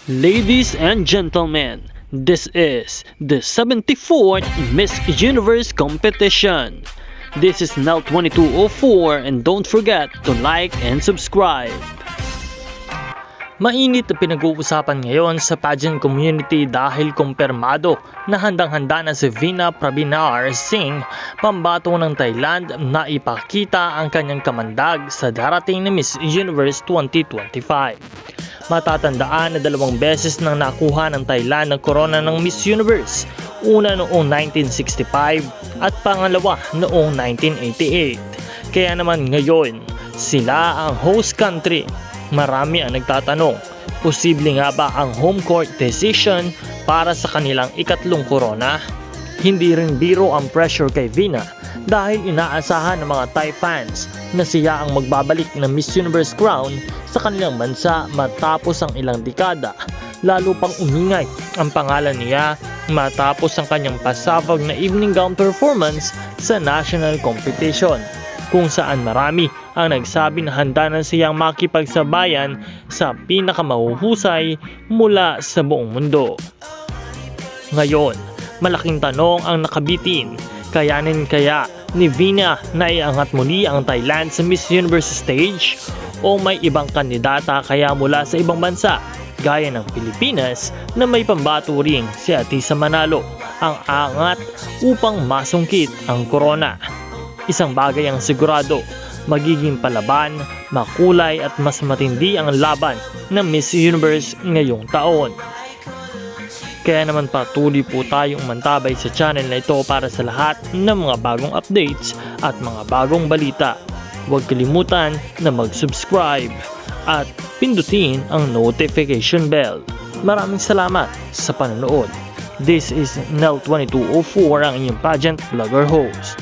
Ladies and gentlemen, this is the 74th Miss Universe competition. This is Nell 2204 and don't forget to like and subscribe. Mainit na pinag-uusapan ngayon sa pageant community dahil kumpirmado na handang-handa na si Veena Praveer Singh, pambato ng Thailand, na ipakita ang kanyang kamandag sa darating na Miss Universe 2025. Matatandaan na 2 beses nang nakuha ng Thailand ang corona ng Miss Universe, una noong 1965 at pangalawa noong 1988. Kaya naman ngayon, sila ang host country. Marami ang nagtatanong, posible nga ba ang home court decision para sa kanilang ikatlong corona? Hindi rin biro ang pressure kay Veena dahil inaasahan ng mga Thai fans na siya ang magbabalik ng Miss Universe crown sa kanilang bansa matapos ang ilang dekada. Lalo pang umingay ang pangalan niya matapos ang kanyang pasabog na evening gown performance sa national competition, kung saan marami ang nagsabi na handa na siyang makipagsabayan sa pinakamahuhusay mula sa buong mundo. Ngayon, malaking tanong ang nakabitin, kayanin kaya ni Veena na iangat muli ang Thailand sa Miss Universe stage o may ibang kandidata kaya mula sa ibang bansa gaya ng Pilipinas na may pambato ring si Atisa Manalo ang angat upang masungkit ang corona. Isang bagay ang sigurado, magiging palaban, makulay at mas matindi ang laban ng Miss Universe ngayong taon. Kaya naman patuloy po tayong mantabay sa channel na ito para sa lahat ng mga bagong updates at mga bagong balita. Huwag kalimutan na mag-subscribe at pindutin ang notification bell. Maraming salamat sa panonood. This is Nell 2204, ang inyong pageant vlogger host.